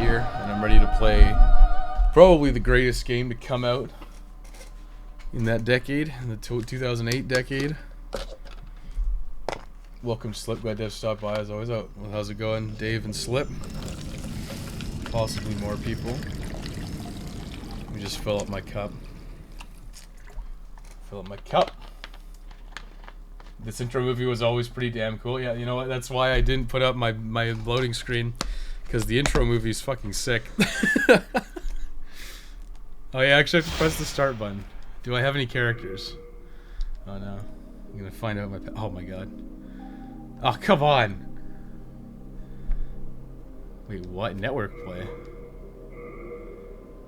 year, and I'm ready to play probably the greatest game to come out in that decade, in the 2008 decade. Welcome, Slip. Glad to have stopped by as always. Well, how's it going, Dave and Slip? Possibly more people. Let me just fill up my cup. Fill up my cup. This intro movie was always pretty damn cool. Yeah, you know what? That's why I didn't put up my loading screen, because the intro movie is fucking sick. Oh yeah, actually I have to press the start button. Do I have any characters? Oh no. I'm gonna find out oh my god. Oh, come on! Wait, what? Network play?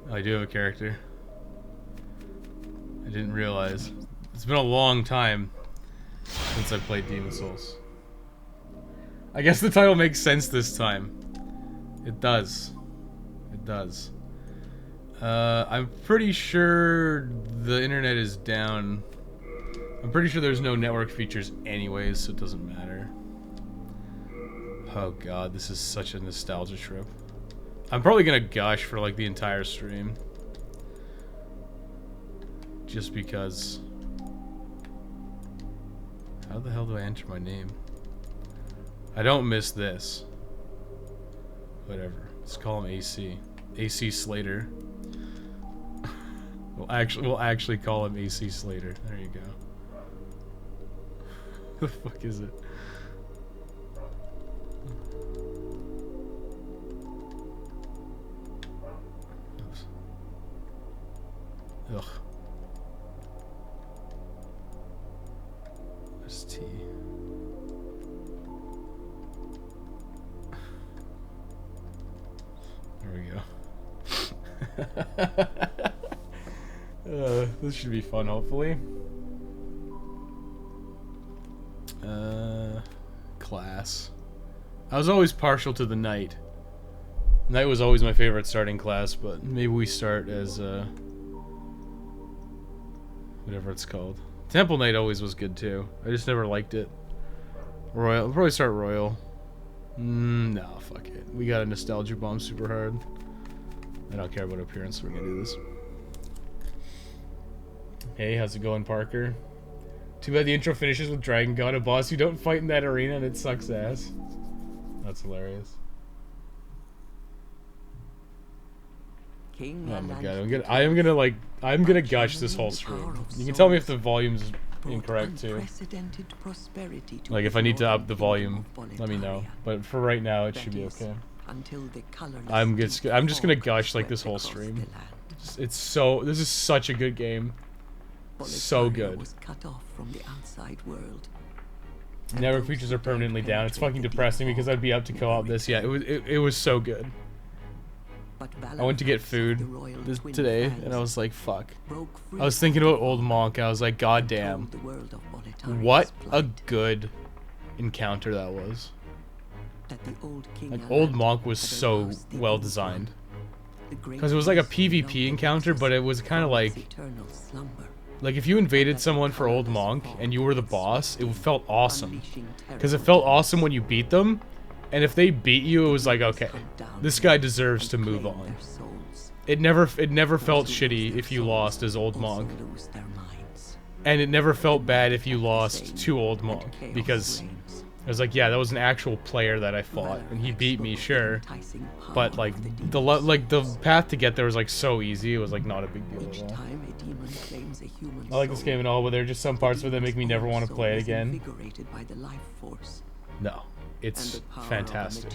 Oh, I do have a character. I didn't realize. It's been a long time since I played Demon's Souls. I guess the title makes sense this time. It does. It does. I'm pretty sure the internet is down. I'm pretty sure there's no network features anyways, so it doesn't matter. Oh god, this is such a nostalgia trip. I'm probably gonna gush for like the entire stream. Just because. How the hell do I enter my name? I don't miss this. Whatever. Let's call him AC. AC Slater. We'll actually call him AC Slater. There you go. The fuck is it? Oops. Ugh. ST. There we go. This should be fun, hopefully. Class. I was always partial to the Knight. Knight was always my favorite starting class, but maybe we start as, whatever it's called. Temple Knight always was good, too. I just never liked it. Royal. I'll probably start Royal. No, fuck it. We got a nostalgia bomb super hard. I don't care about appearance, we're gonna do this. Hey, how's it going, Parker? Too bad the intro finishes with Dragon God, a boss you don't fight in that arena, and it sucks ass. That's hilarious. King Oh my god, I'm gonna gush this whole stream. You can tell me if the volume's incorrect too. Like if I need to up the volume, let me know. But for right now, it should be okay. I'm just gonna gush like this whole stream. This is such a good game. So good. Network features are permanently down. It's fucking depressing because I'd be up to co-op this. Yeah, it was so good. I went to get food today, and I was like, fuck. I was thinking about Old Monk, and I was like, god damn. What a good encounter that was. Like, Old Monk was so well designed. Because it was like a PvP encounter, but it was kind of like if you invaded someone for Old Monk, and you were the boss, it felt awesome. Because it felt awesome when you beat them, and if they beat you, it was like, okay, this guy deserves to move on. It never felt shitty if you lost as Old Monk. And it never felt bad if you lost to Old Monk, because it was like, yeah, that was an actual player that I fought, and he beat me, sure. But like the path to get there was like so easy, it was like not a big deal at all. I like this game and all, but there are just some parts of it that make me never want to play it again. No. It's fantastic.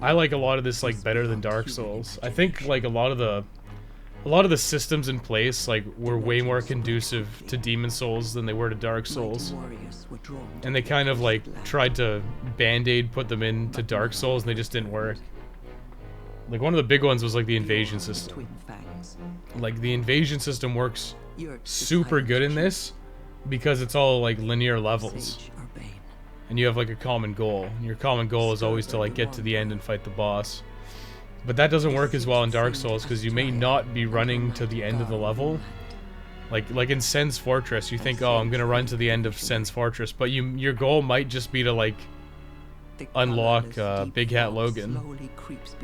I like a lot of this like better than Dark Souls. I think like a lot of the systems in place like were way more conducive to Demon's Souls than they were to Dark Souls. And they kind of like tried to band-aid put them into Dark Souls and they just didn't work. Like one of the big ones was like the invasion system. Like the invasion system works super good in this because it's all like linear levels. And you have like a common goal. And your common goal is always to like get to the end and fight the boss. But that doesn't work as well in Dark Souls because you may not be running to the end of the level. Like in Sen's Fortress, you think, oh, I'm gonna run to the end of Sen's Fortress, but your goal might just be to like unlock Big Hat Logan.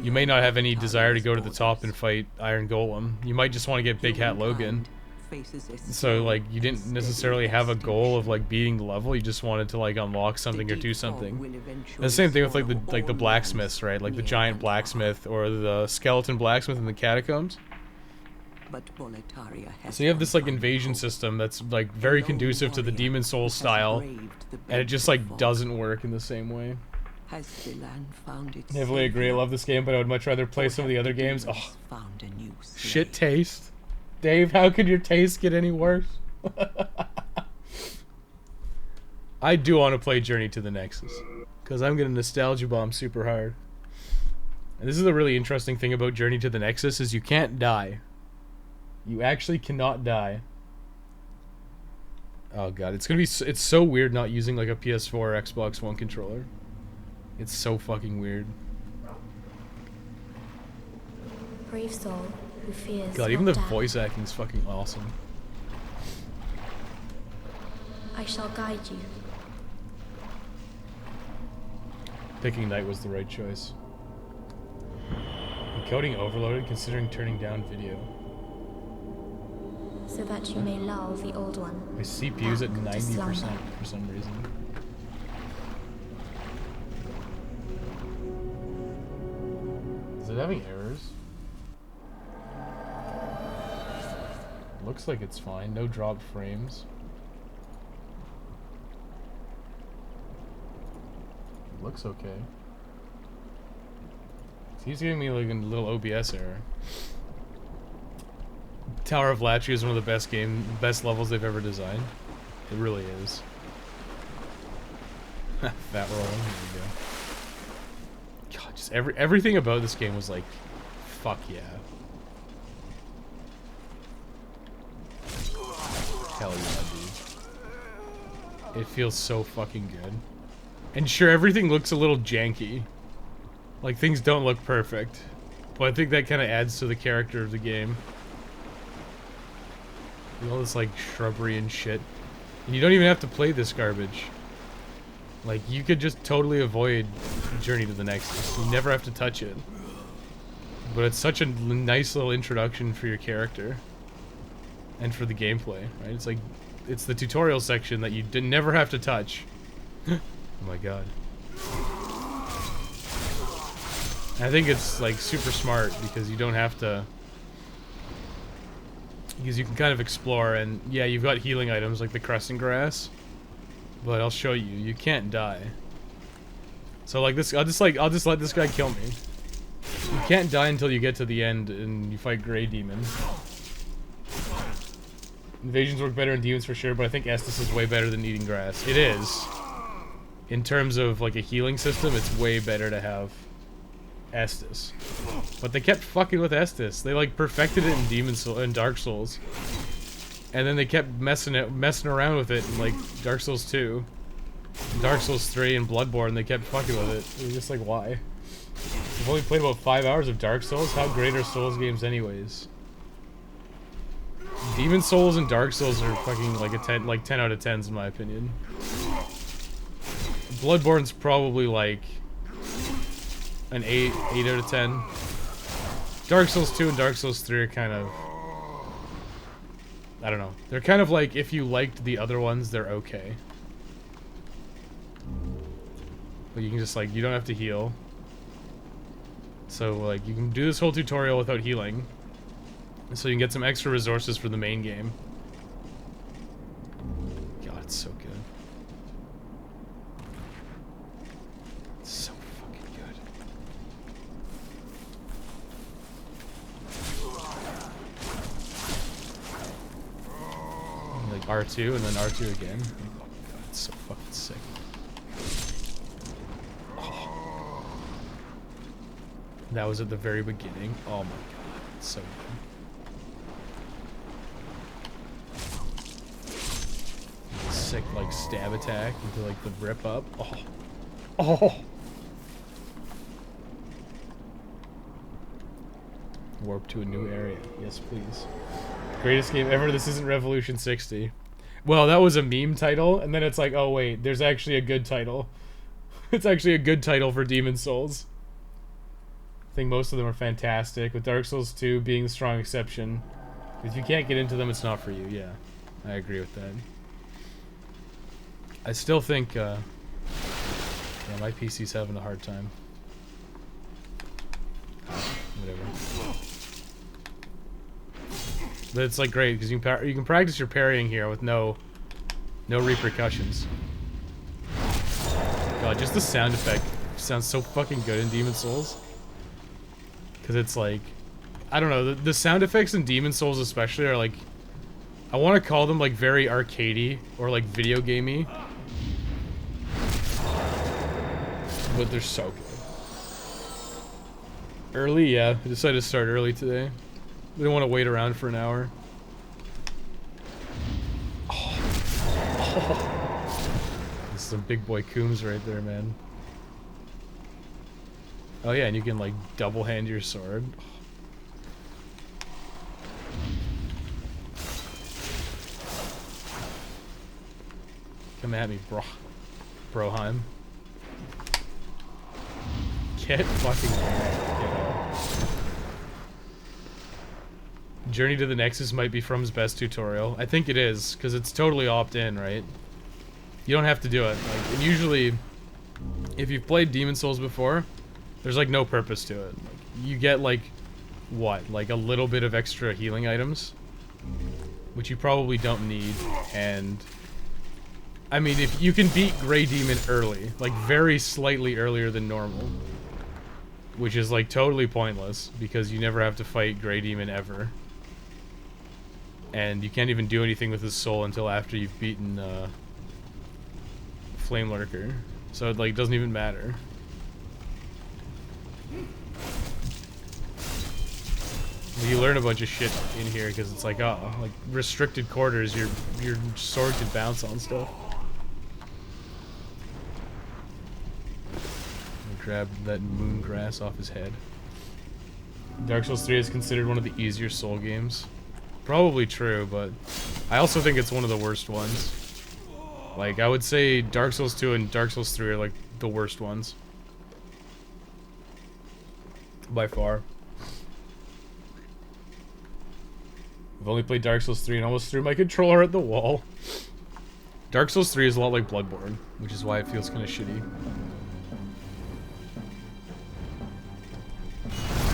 You may not have any desire to go to the top and fight Iron Golem. You might just want to get Big Hat Logan. So like you didn't necessarily have a goal of like beating the level. You just wanted to like unlock something or do something. And the same thing with like the blacksmiths, right? Like the giant blacksmith or the skeleton blacksmith in the catacombs. So you have this like invasion system that's like very conducive to the Demon Souls style, and it just like doesn't work in the same way. Heavily agree. I love this game, but I would much rather play some of the other games. Oh, shit taste. Dave, how could your taste get any worse? I do want to play Journey to the Nexus, because I'm gonna nostalgia bomb super hard. And this is a really interesting thing about Journey to the Nexus is you can't die. You actually cannot die. Oh god, it's so weird not using like a PS4 or Xbox One controller. It's so fucking weird. Brave soul who fears God, even the voice acting is fucking awesome. I shall guide you. Picking Knight was the right choice. Encoding overloaded considering turning down video. So that you may lull the old one. My CPU's at 90% for some reason. Is it having errors? Looks like it's fine. No dropped frames. Looks okay. He's giving me like a little OBS error. Tower of Latria is one of the best levels they've ever designed. It really is. Fat roll. Here we go. God, just everything about this game was like, fuck yeah. Hell yeah, dude. It feels so fucking good. And sure, everything looks a little janky. Like, things don't look perfect. But I think that kind of adds to the character of the game. All this, like, shrubbery and shit. And you don't even have to play this garbage. Like, you could just totally avoid Journey to the Nexus. You never have to touch it. But it's such a nice little introduction for your character. And for the gameplay, right? It's like, it's the tutorial section that you never have to touch. Oh my god. I think it's like super smart because you don't have to, because you can kind of explore, and yeah, you've got healing items like the crescent grass, but I'll show you, you can't die. So like this, I'll just let this guy kill me. You can't die until you get to the end and you fight Grey Demon. Invasions work better in demons for sure, but I think Estus is way better than eating grass. It is. In terms of like a healing system, it's way better to have Estus. But they kept fucking with Estus. They like perfected it in Dark Souls. And then they kept messing around with it in like Dark Souls 2. Dark Souls 3 and Bloodborne, they kept fucking with it. It was just like, why? I've only played about 5 hours of Dark Souls. How great are Souls games anyways? Demon Souls and Dark Souls are fucking like a 10 out of 10s in my opinion. Bloodborne's probably like an 8 out of 10. Dark Souls 2 and Dark Souls 3 are kind of, I don't know. They're kind of like, if you liked the other ones, they're okay. But you can just like, you don't have to heal. So like, you can do this whole tutorial without healing. So you can get some extra resources for the main game. God, it's so good. It's so fucking good. Like R2 and then R2 again. Oh my god, it's so fucking sick. Oh. That was at the very beginning. Oh my god, it's so good. Sick like stab attack into like the rip up. Oh. Oh. Warp to a new area. Yes, please. Greatest game ever. This isn't Revolution 60. Well, that was a meme title, and then it's like, oh wait, there's actually a good title. It's actually a good title for Demon Souls. I think most of them are fantastic, with Dark Souls 2 being the strong exception. If you can't get into them, it's not for you. Yeah, I agree with that. I still think, yeah, my PC's having a hard time. Whatever. But it's like great because you can practice your parrying here with no repercussions. God, just the sound effect sounds so fucking good in Demon Souls. Because it's like, I don't know, the sound effects in Demon Souls especially are like, I want to call them like very arcadey or like video gamey. But they're so good. Early, yeah. I decided to start early today. I didn't want to wait around for an hour. There's some big boy Coombs right there, man. Oh yeah, and you can like double hand your sword. Come at me, Broheim. Get fucking Journey to the Nexus might be From's best tutorial. I think it is, because it's totally opt-in, right? You don't have to do it. Like, and usually, if you've played Demon Souls before, there's like no purpose to it. Like, you get like, what? Like a little bit of extra healing items, which you probably don't need, and I mean, if you can beat Grey Demon early, like very slightly earlier than normal, which is like totally pointless because you never have to fight Grey Demon ever. And you can't even do anything with his soul until after you've beaten Flame Lurker. So it like doesn't even matter. You learn a bunch of shit in here because it's like, oh, like restricted quarters, your sword can bounce on stuff. Grab that moon grass off his head. Dark Souls 3 is considered one of the easier Soul games. Probably true, but I also think it's one of the worst ones. Like, I would say Dark Souls 2 and Dark Souls 3 are like the worst ones. By far. I've only played Dark Souls 3 and almost threw my controller at the wall. Dark Souls 3 is a lot like Bloodborne, which is why it feels kind of shitty.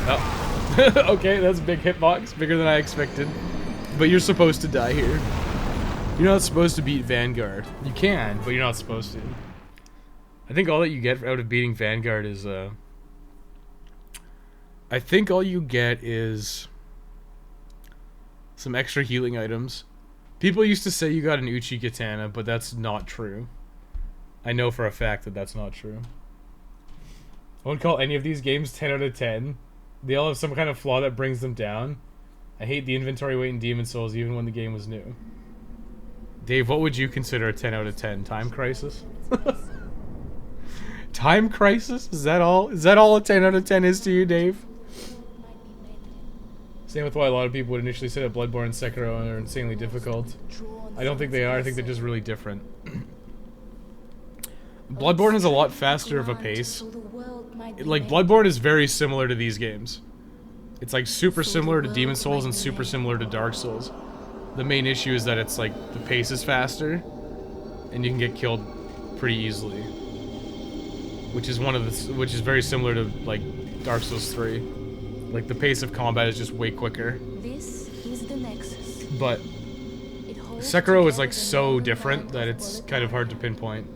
Oh. Okay, that's a big hitbox. Bigger than I expected. But you're supposed to die here. You're not supposed to beat Vanguard. You can, but you're not supposed to. I think all that you get out of beating Vanguard is, I think all you get is some extra healing items. People used to say you got an Uchi Katana, but that's not true. I know for a fact that that's not true. I wouldn't call any of these games 10 out of 10. They all have some kind of flaw that brings them down. I hate the inventory weight in Demon Souls even when the game was new. Dave, what would you consider a 10 out of 10? Time Crisis? Time Crisis? Is that all? Is that all a 10 out of 10 is to you, Dave? Same with why a lot of people would initially say that Bloodborne and Sekiro are insanely difficult. I don't think they are. I think they're just really different. Bloodborne has a lot faster of a pace. Like, Bloodborne is very similar to these games. It's like super similar to Demon Souls and super similar to Dark Souls. The main issue is that it's like the pace is faster and you can get killed pretty easily. Which is which is very similar to like Dark Souls 3. Like the pace of combat is just way quicker. This is the Nexus. But Sekiro is like so different that it's kind of hard to pinpoint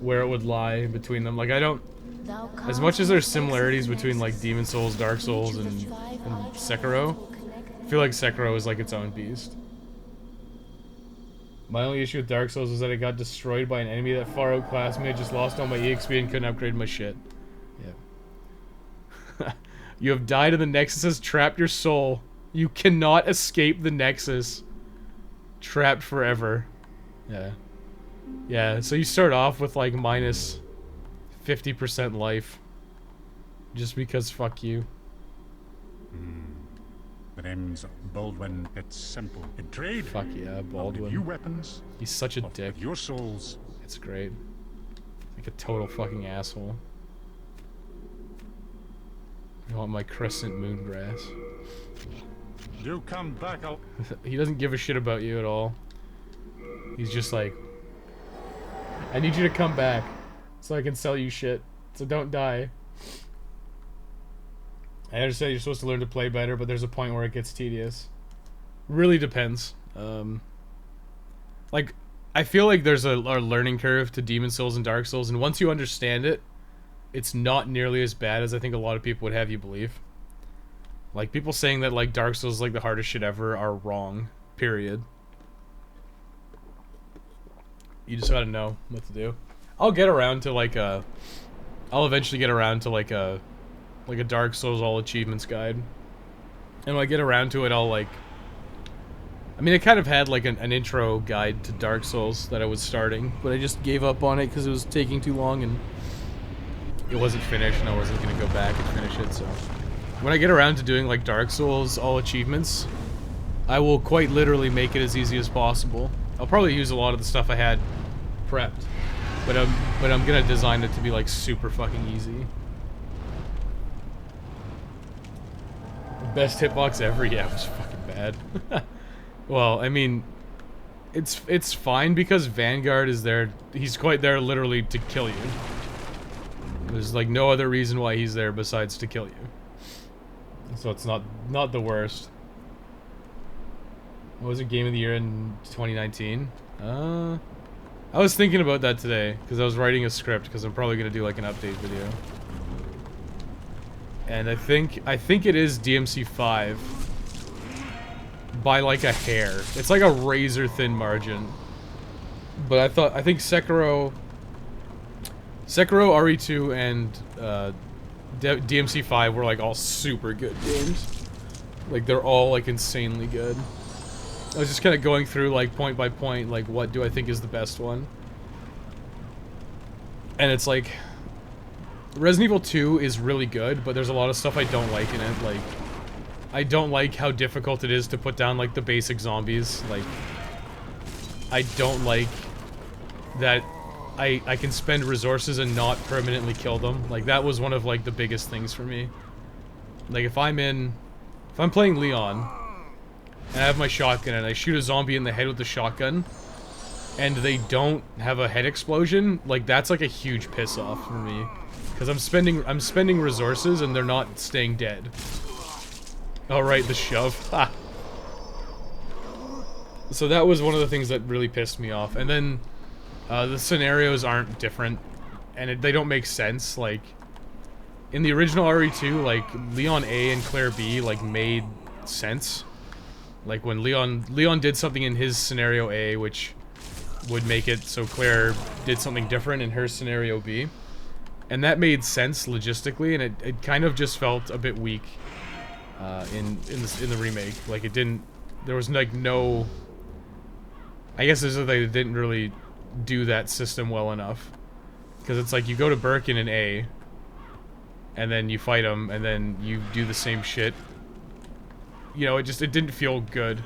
where it would lie between them. Like I don't, as much as there's similarities between like Demon Souls, Dark Souls, and Sekiro, I feel like Sekiro is like its own beast. My only issue with Dark Souls was that it got destroyed by an enemy that far outclassed me. I just lost all my EXP and couldn't upgrade my shit. Yeah. You have died and the Nexus has trapped your soul. You cannot escape the Nexus. Trapped forever. Yeah. Yeah, so you start off with like minus 50% life. Just because fuck you. The name's Baldwin. It's simple. In trade. Fuck yeah, Baldwin. New weapons. He's such a dick. Your souls. It's great. Like a total fucking asshole. I want my crescent moon grass. You come back, I'll... He doesn't give a shit about you at all. He's just like, I need you to come back so I can sell you shit. So don't die. I understand you're supposed to learn to play better, but there's a point where it gets tedious. Really depends. Like, I feel like there's a learning curve to Demon Souls and Dark Souls, and once you understand it, it's not nearly as bad as I think a lot of people would have you believe. Like, people saying that, like, Dark Souls is, like, the hardest shit ever are wrong. Period. You just gotta know what to do. I'll get around to, like, I'll eventually get around to, like a Dark Souls all achievements guide. And when I get around to it, I'll, like... I mean, I kind of had, like, an intro guide to Dark Souls that I was starting, but I just gave up on it because it was taking too long and it wasn't finished, and I wasn't gonna go back and finish it, so... When I get around to doing, like, Dark Souls all achievements, I will quite literally make it as easy as possible. I'll probably use a lot of the stuff I had prepped, but I'm gonna design it to be, like, super fucking easy. Best hitbox ever? Yeah, it was fucking bad. Well, I mean, it's fine because Vanguard is there. He's quite there literally to kill you. There's, like, no other reason why he's there besides to kill you. So it's not the worst. What was it, Game of the Year in 2019? I was thinking about that today because I was writing a script because I'm probably gonna do, like, an update video. And I think it is DMC5 by, like, a hair. It's like a razor thin margin. But I think Sekiro, RE2, and DMC5 were, like, all super good games. Like, they're all, like, insanely good. I was just kind of going through, like, point by point, like, what do I think is the best one? And it's like, Resident Evil 2 is really good, but there's a lot of stuff I don't like in it. Like, I don't like how difficult it is to put down, like, the basic zombies. Like, I don't like that I can spend resources and not permanently kill them. Like, that was one of, like, the biggest things for me. Like, if I'm playing Leon, and I have my shotgun, and I shoot a zombie in the head with the shotgun, and they don't have a head explosion, like, that's, like, a huge piss-off for me. Because I'm spending resources, and they're not staying dead. Alright, the shove. Ha! So that was one of the things that really pissed me off. And then, the scenarios aren't different, and they don't make sense. Like, in the original RE2, like, Leon A and Claire B, like, made sense. Like, when Leon did something in his scenario A, which would make it so Claire did something different in her scenario B. And that made sense logistically, and it kind of just felt a bit weak in the remake. Like, it didn't... There was, like, no... I guess it's that they didn't really do that system well enough. Because it's like, you go to Birkin in A, and then you fight him, and then you do the same shit. You know, it didn't feel good.